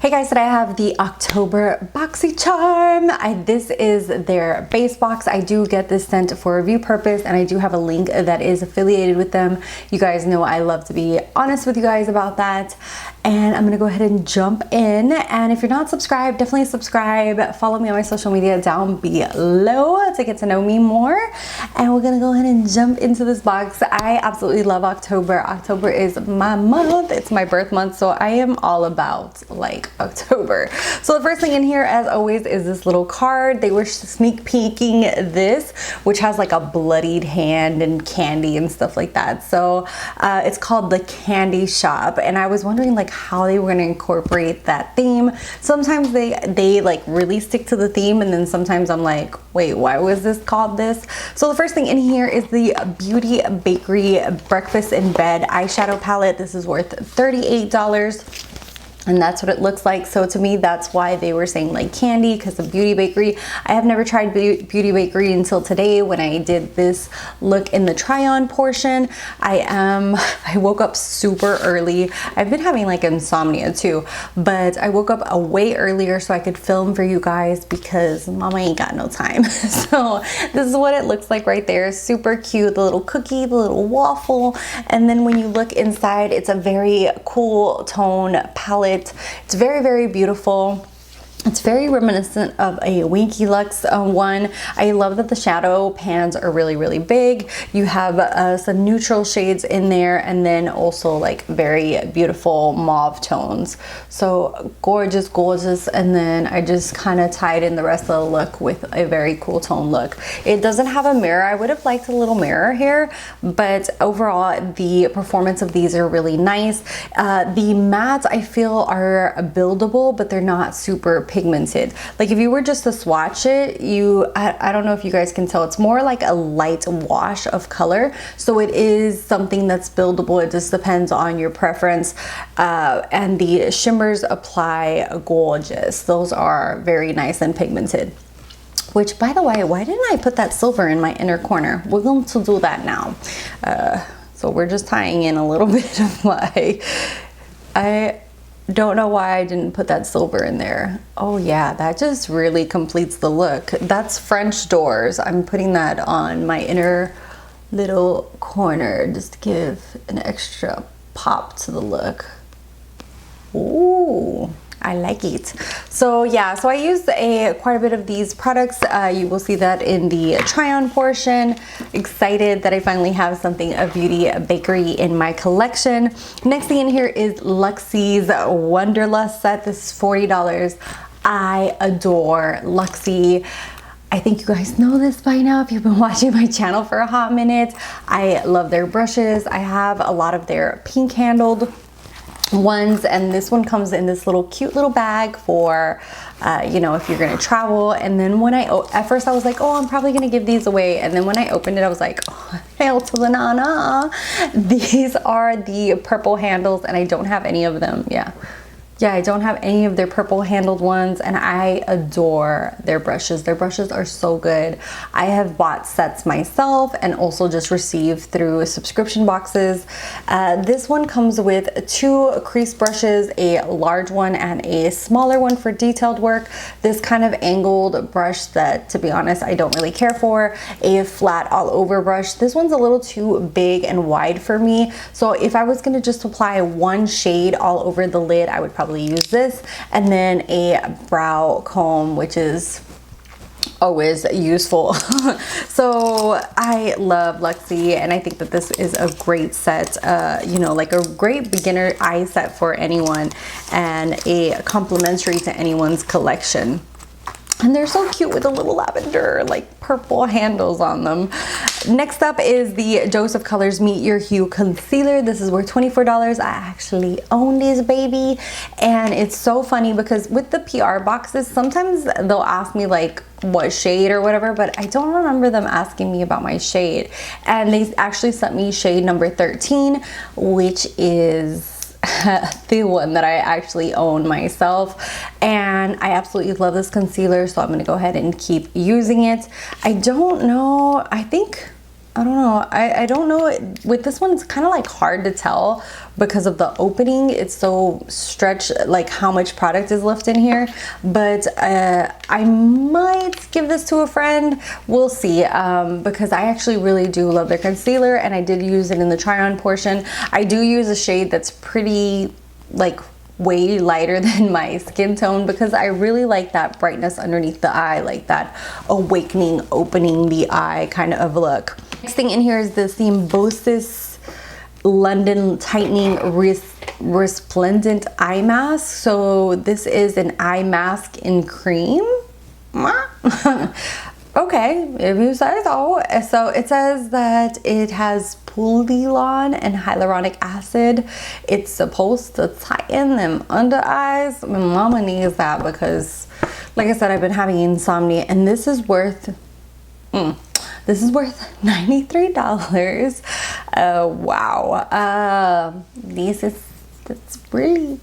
Hey guys, today I have the October Boxycharm. This is their base box. I do get this sent for review purpose, and I do have a link that is affiliated with them. You guys know I love to be honest with you guys about that. And I'm gonna go ahead and jump in. And if you're not subscribed, definitely subscribe. Follow me on my social media down below to get to know me more. And we're gonna go ahead and jump into this box. I absolutely love October. October is my month. It's my birth month, so I am all about like October. So the first thing in here, as always, is this little card. They were sneak peeking this, which has like a bloodied hand and candy and stuff like that. So it's called the Candy Shop, and I was wondering like how they were going to incorporate that theme. Sometimes they like really stick to the theme, and then sometimes I'm like, wait, why was this called this? So the first thing in here is the Beauty Bakery Breakfast in Bed eyeshadow palette. This is worth $38. And that's what it looks like. So to me, that's why they were saying like candy, because of Beauty Bakery. I have never tried Beauty Bakery until today when I did this look in the try on portion. I woke up super early. I've been having like insomnia too, but I woke up way earlier so I could film for you guys because mama ain't got no time. So this is what it looks like right there. Super cute, the little cookie, the little waffle. And then when you look inside, it's a very cool tone palette. It's very, very beautiful. It's very reminiscent of a Winky Lux one. I love that the shadow pans are really, really big. You have some neutral shades in there, and then also like very beautiful mauve tones. So gorgeous, gorgeous. And then I just kind of tied in the rest of the look with a very cool tone look. It doesn't have a mirror. I would have liked a little mirror here, but overall the performance of these are really nice. The mattes I feel are buildable, but they're not super pigmented. Like if you were just to swatch it, I don't know if you guys can tell, it's more like a light wash of color. So it is something that's buildable. It just depends on your preference. And the shimmers apply gorgeous. Those are very nice and pigmented. Which, by the way, why didn't I put that silver in my inner corner? We're going to do that now. So we're just tying in a little bit of I don't know why I didn't put that silver in there. Oh yeah, that just really completes the look. That's French doors. I'm putting that on my inner little corner just to give an extra pop to the look. Ooh, I like it. So yeah, so I used quite a bit of these products. You will see that in the try on portion. Excited that I finally have something of Beauty Bakery in my collection. Next thing in here is Luxie's Wonderlust set. This is $40. I adore Luxie. I think you guys know this by now if you've been watching my channel for a hot minute. I love their brushes. I have a lot of their pink handled ones, and this one comes in this little cute little bag for you know, if you're gonna travel. And then when at first I was like, oh, I'm probably gonna give these away, and then when I opened it I was like, oh, hell to the nana. These are the purple handles, and I don't have any of them. Yeah, I don't have any of their purple handled ones, and I adore their brushes. Their brushes are so good. I have bought sets myself and also just received through subscription boxes. This one comes with 2 crease brushes, a large one and a smaller one for detailed work. This kind of angled brush that, to be honest, I don't really care for. A flat all over brush. This one's a little too big and wide for me. So if I was gonna just apply one shade all over the lid, I would probably use this, and then a brow comb, which is always useful. So I love Luxie, and I think that this is a great set, you know, like a great beginner eye set for anyone, and a complimentary to anyone's collection. And they're so cute with a little lavender, like purple handles on them. Next up is the Dose of Colors Meet Your Hue Concealer. This is worth $24. I actually own this baby. And it's so funny because with the PR boxes, sometimes they'll ask me like what shade or whatever, but I don't remember them asking me about my shade. And they actually sent me shade number 13, which is the one that I actually own myself, and I absolutely love this concealer, so I'm gonna go ahead and keep using it. I don't know, I think I don't know. I don't know. With this one, it's kind of like hard to tell because of the opening. It's so stretched, like how much product is left in here. But I might give this to a friend. We'll see. Because I actually really do love their concealer, and I did use it in the try-on portion. I do use a shade that's pretty like way lighter than my skin tone because I really like that brightness underneath the eye, like that awakening, opening the eye kind of look. Next thing in here is the Symbiosis London Tightening Resplendent Eye Mask. So this is an eye mask in cream. Okay, if you say so. So it says that it has polyolon and hyaluronic acid. It's supposed to tighten them under eyes. My mama needs that because, like I said, I've been having insomnia, and this is worth $93. Wow. That's really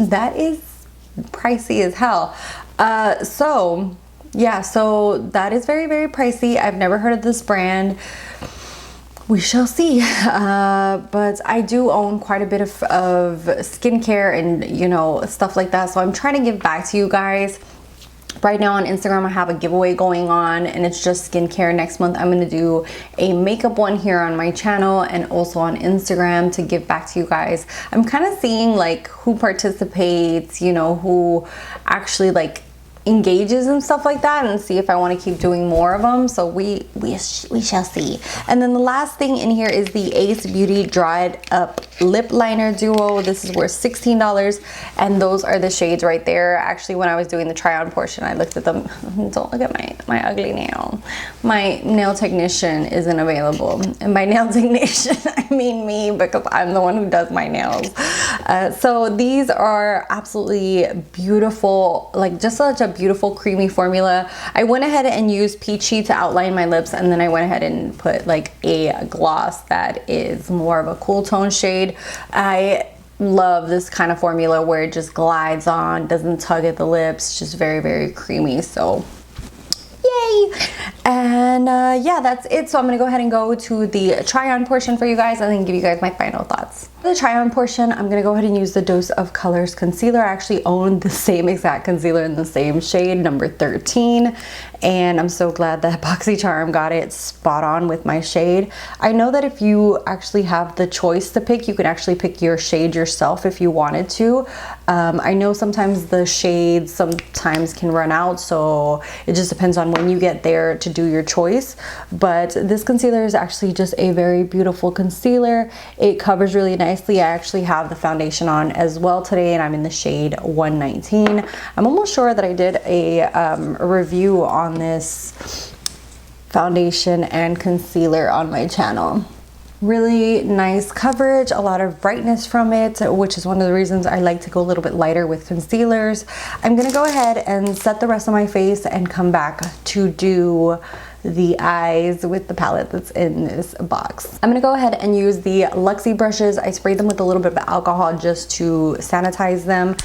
that is pricey as hell. So yeah, so that is very, very pricey. I've never heard of this brand. We shall see. But I do own quite a bit of skincare and, you know, stuff like that. So I'm trying to give back to you guys. Right now on Instagram, I have a giveaway going on, and it's just skincare. Next month, I'm going to do a makeup one here on my channel and also on Instagram to give back to you guys. I'm kind of seeing like who participates, you know, who actually like engages and stuff like that, and see if I want to keep doing more of them. So we shall see. And then the last thing in here is the Ace Beauty Dried Up Lip Liner Duo. This is worth $16, and those are the shades right there. Actually, when I was doing the try on portion, I looked at them. Don't look at my ugly nail. My nail technician isn't available, and by nail technician I mean me, because I'm the one who does my nails. So these are absolutely beautiful, like just such a beautiful creamy formula. I went ahead and used Peachy to outline my lips, and then I went ahead and put like a gloss that is more of a cool tone shade. I love this kind of formula where it just glides on, doesn't tug at the lips, just very, very creamy. So yay. And yeah, that's it. So I'm gonna go ahead and go to the try on portion for you guys and then give you guys my final thoughts. For the try on portion, I'm gonna go ahead and use the Dose of Colors concealer. I actually own the same exact concealer in the same shade, number 13, and I'm so glad that Boxycharm got it spot on with my shade. I know that if you actually have the choice to pick, you could actually pick your shade yourself if you wanted to. I know sometimes the shades sometimes can run out, so it just depends on when you get there to do your choice. But this concealer is actually just a very beautiful concealer. It covers really nicely. I actually have the foundation on as well today, and I'm in the shade 119. I'm almost sure that I did a review on this foundation and concealer on my channel. Really nice coverage, a lot of brightness from it, which is one of the reasons I like to go a little bit lighter with concealers. I'm gonna go ahead and set the rest of my face and come back to do the eyes with the palette that's in this box. I'm gonna go ahead and use the Luxie brushes. I sprayed them with a little bit of alcohol just to sanitize them.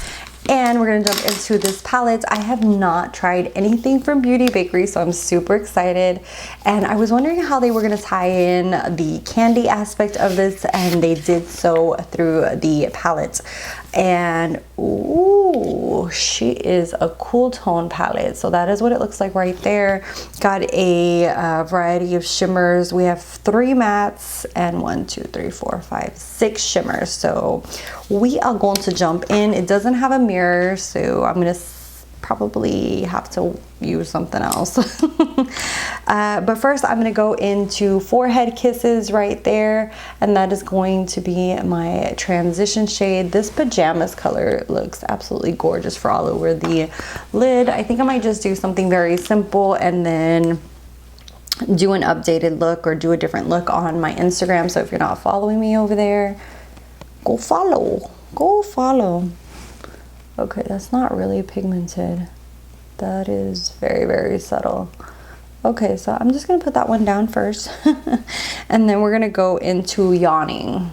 And we're gonna jump into this palette. I have not tried anything from Beauty Bakery, so I'm super excited. And I was wondering how they were gonna tie in the candy aspect of this, and they did so through the palette. And ooh, she is a cool tone palette. So that is what it looks like right there. Got a variety of shimmers. We have 3 mattes and 6 shimmers. So we are going to jump in. It doesn't have a mirror, so I'm gonna probably have to use something else. But first I'm gonna go into Forehead Kisses right there, and that is going to be my transition shade. This pajamas color looks absolutely gorgeous for all over the lid. I think I might just do something very simple and then do an updated look or do a different look on my Instagram. So if you're not following me over there, go follow. Okay, that's not really pigmented. That is very, very subtle. Okay, so I'm just gonna put that one down first. And then we're gonna go into Yawning.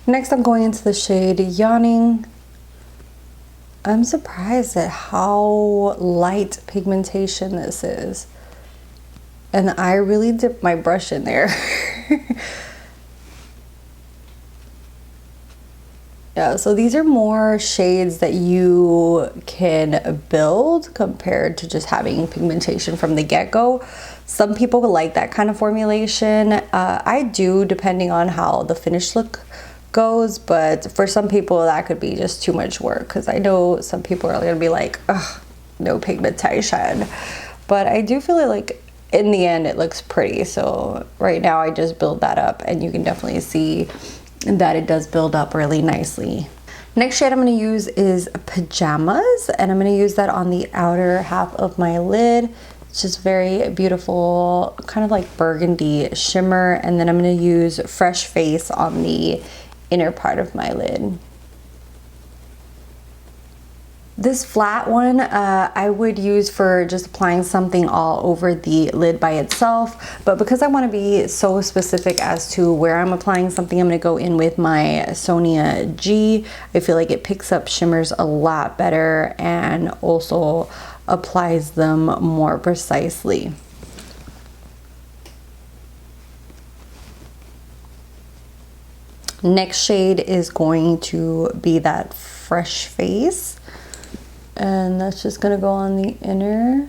Next, I'm going into the shade Yawning. I'm surprised at how light pigmentation this is. And I really dipped my brush in there. Yeah, so these are more shades that you can build compared to just having pigmentation from the get-go. Some people like that kind of formulation. I do, depending on how the finished look goes, but for some people that could be just too much work, because I know some people are gonna be like, ugh, no pigmentation. But I do feel like in the end it looks pretty. So right now I just build that up, and you can definitely see that it does build up really nicely. Next shade I'm going to use is Pajamas, and I'm going to use that on the outer half of my lid. It's just very beautiful, kind of like burgundy shimmer. And then I'm going to use Fresh Face on the inner part of my lid. This flat one I would use for just applying something all over the lid by itself, but because I want to be so specific as to where I'm applying something, I'm going to go in with my Sonia G. I feel like it picks up shimmers a lot better and also applies them more precisely. Next shade is going to be that Fresh Face. And that's just gonna go on the inner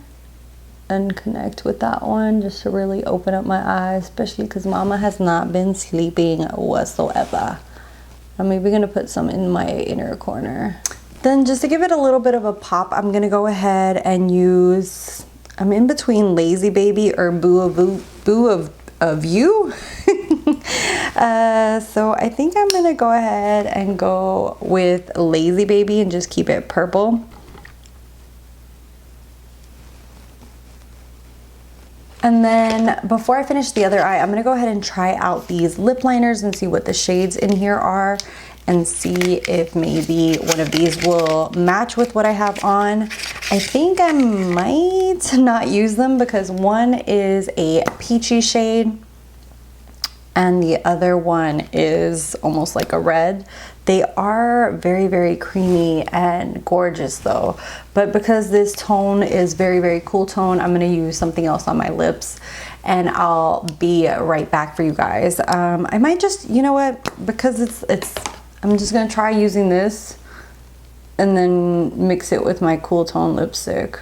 and connect with that one just to really open up my eyes, especially because mama has not been sleeping whatsoever. I'm maybe gonna put some in my inner corner. Then just to give it a little bit of a pop, I'm gonna go ahead and use, I'm in between Lazy Baby or Boo of You. So I think I'm gonna go ahead and go with Lazy Baby and just keep it purple. And then before I finish the other eye, I'm gonna go ahead and try out these lip liners and see what the shades in here are, and see if maybe one of these will match with what I have on. I think I might not use them because one is a peachy shade and the other one is almost like a red. They are very, very creamy and gorgeous though. But because this tone is very, very cool tone, I'm gonna use something else on my lips, and I'll be right back for you guys. I might just, you know what, because I'm just gonna try using this and then mix it with my cool tone lipstick.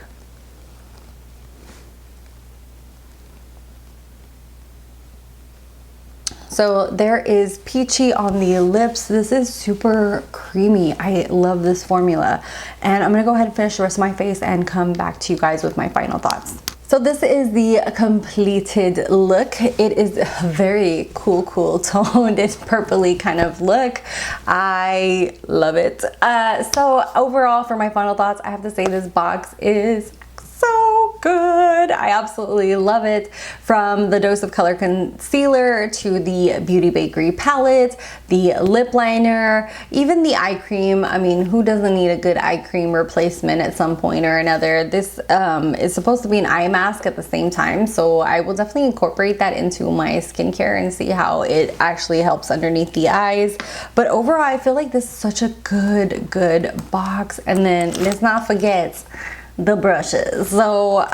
So there is Peachy on the lips. This is super creamy. I love this formula. And I'm gonna go ahead and finish the rest of my face and come back to you guys with my final thoughts. So this is the completed look. It is a very cool toned and purpley kind of look. I love it. So overall, for my final thoughts, I have to say this box is so good. I absolutely love it. From the Dose of Color concealer to the Beauty Bakery palette, the lip liner, even the eye cream. I mean, who doesn't need a good eye cream replacement at some point or another? This is supposed to be an eye mask at the same time, so I will definitely incorporate that into my skincare and see how it actually helps underneath the eyes. But overall, I feel like this is such a good box. And then let's not forget the brushes. So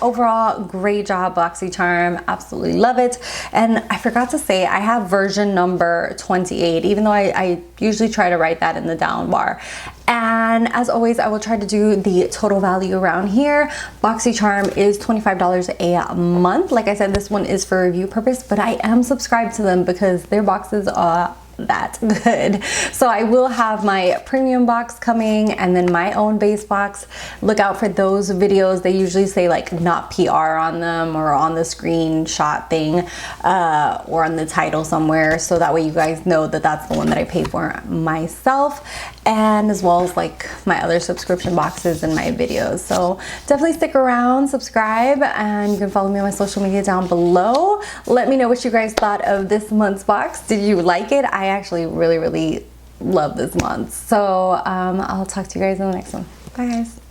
overall, great job, Boxycharm. Absolutely love it. And I forgot to say, I have version number 28, even though I usually try to write that in the down bar. And as always, I will try to do the total value around here. Boxycharm is $25 a month. Like I said, this one is for review purpose, but I am subscribed to them because their boxes are that good. So I will have my premium box coming and then my own base box. Look out for those videos. They usually say like not PR on them or on the screenshot thing or on the title somewhere, so that way you guys know that that's the one that I pay for myself, and as well as like my other subscription boxes and my videos. So definitely stick around, subscribe, and you can follow me on my social media down below. Let me know what you guys thought of this month's box. Did you like it? I actually really love this month. So I'll talk to you guys in the next one. Bye guys.